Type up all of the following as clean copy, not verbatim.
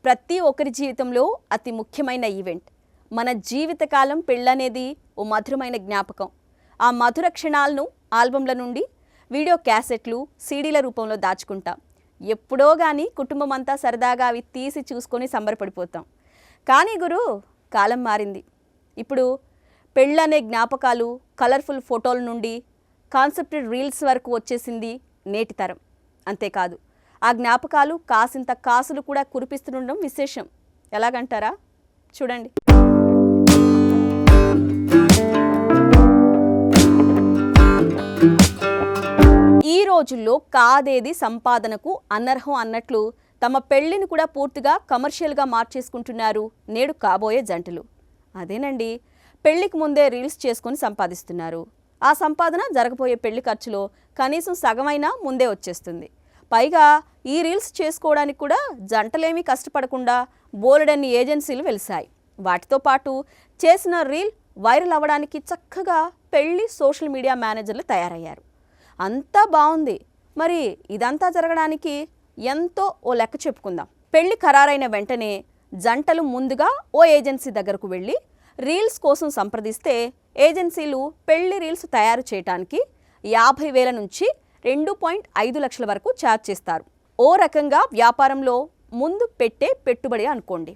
ప్రతి ఒక్కరి జీవితంలో అతి ముఖ్యమైన ఈవెంట్. మన జీవితకాలం పెళ్ళనేది ఓ మధురమైన జ్ఞాపకం. ఆ మధుర క్షణాలను ఆల్బంల నుండి వీడియో క్యాసెట్లు, సీడీల రూపంలో దాచుకుంటాం. ఎప్పుడో కానీ కుటుంబం అంతా సరదాగా అవి తీసి చూసుకొని సంబరపడిపోతాం. కానీ గురు, కాలం మారింది. ఇప్పుడు పెళ్ళనే జ్ఞాపకాలు కలర్ఫుల్ ఫోటోల నుండి కాన్సెప్టెడ్ రీల్స్ వరకు వచ్చేసింది నేటి తరం. అంతేకాదు, ఆ జ్ఞాపకాలు కాసింత కాసులు కూడా కురిపిస్తుండడం విశేషం. ఎలాగంటారా? చూడండి. ఈ రోజుల్లో కాదేది సంపాదనకు అనర్హం అన్నట్లు తమ పెళ్లిని కూడా పూర్తిగా కమర్షియల్గా మార్చేసుకుంటున్నారు నేడు కాబోయే జంటలు. అదేనండి, పెళ్లికి ముందే రీల్స్ చేసుకొని సంపాదిస్తున్నారు. ఆ సంపాదన జరగబోయే పెళ్లి ఖర్చులో కనీసం సగమైనా ముందే వచ్చేస్తుంది. పైగా ఈ రీల్స్ చేసుకోవడానికి కూడా జంటలేమీ కష్టపడకుండా బోలెడన్ని ఏజెన్సీలు వెలిశాయి. వాటితో పాటు చేసిన రీల్ వైరల్ అవ్వడానికి చక్కగా పెళ్లి సోషల్ మీడియా మేనేజర్లు తయారయ్యారు. అంతా బాగుంది. మరి ఇదంతా జరగడానికి ఎంతో ఓ లెక్క చెప్పుకుందాం. పెళ్లి ఖరారైన వెంటనే జంటలు ముందుగా ఓ ఏజెన్సీ దగ్గరకు వెళ్ళి రీల్స్ కోసం సంప్రదిస్తే ఏజెన్సీలు పెళ్లి రీల్స్ తయారు చేయడానికి 50,000 నుంచి 2.5 లక్షల వరకు ఛార్జ్ చేస్తారు. ఓ రకంగా వ్యాపారంలో ముందు పెట్టే పెట్టుబడి అనుకోండి.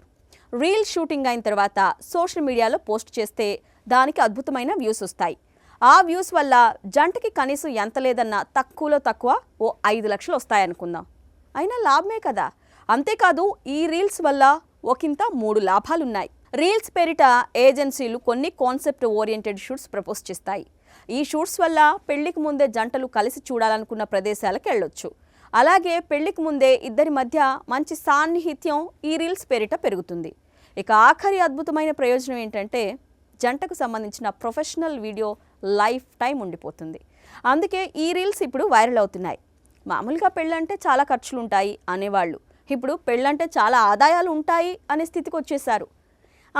రీల్ షూటింగ్ అయిన తర్వాత సోషల్ మీడియాలో పోస్ట్ చేస్తే దానికి అద్భుతమైన వ్యూస్ వస్తాయి. ఆ వ్యూస్ వల్ల జంటకి కనీసం ఎంత లేదన్నా తక్కువలో తక్కువ ఓ 5 లక్షలు వస్తాయనుకుందాం. అయినా లాభమే కదా. అంతేకాదు, ఈ రీల్స్ వల్ల ఒకంత 3 లాభాలున్నాయి. రీల్స్ పేరిట ఏజెన్సీలు కొన్ని కాన్సెప్ట్ ఓరియంటెడ్ షూట్స్ ప్రపోజ్ చేస్తాయి. ఈ షూట్స్ వల్ల పెళ్లికి ముందే జంటలు కలిసి చూడాలనుకున్న ప్రదేశాలకు వెళ్ళొచ్చు. అలాగే పెళ్లికి ముందే ఇద్దరి మధ్య మంచి సాన్నిహిత్యం ఈ రీల్స్ పేరిట పెరుగుతుంది. ఇక ఆఖరి అద్భుతమైన ప్రయోజనం ఏంటంటే జంటకు సంబంధించిన ప్రొఫెషనల్ వీడియో లైఫ్ టైం ఉండిపోతుంది. అందుకే ఈ రీల్స్ ఇప్పుడు వైరల్ అవుతున్నాయి. మామూలుగా పెళ్ళంటే చాలా ఖర్చులు ఉంటాయి అనేవాళ్ళు ఇప్పుడు పెళ్ళంటే చాలా ఆదాయాలు ఉంటాయి అనే స్థితికి వచ్చేసారు.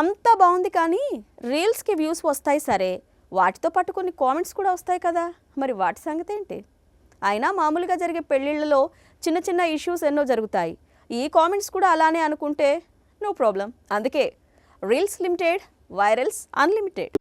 అంతా బాగుంది, కానీ రీల్స్కి వ్యూస్ వస్తాయి సరే, వాటితో పాటు కొన్ని కామెంట్స్ కూడా వస్తాయి కదా. మరి వాటి సంగతి ఏంటి? అయినా మామూలుగా జరిగే పెళ్ళిళ్ళలో చిన్న చిన్న ఇష్యూస్ ఎన్నో జరుగుతాయి. ఈ కామెంట్స్ కూడా అలానే అనుకుంటే నో ప్రాబ్లం. అందుకే రీల్స్ లిమిటెడ్, వైరల్స్ అన్లిమిటెడ్.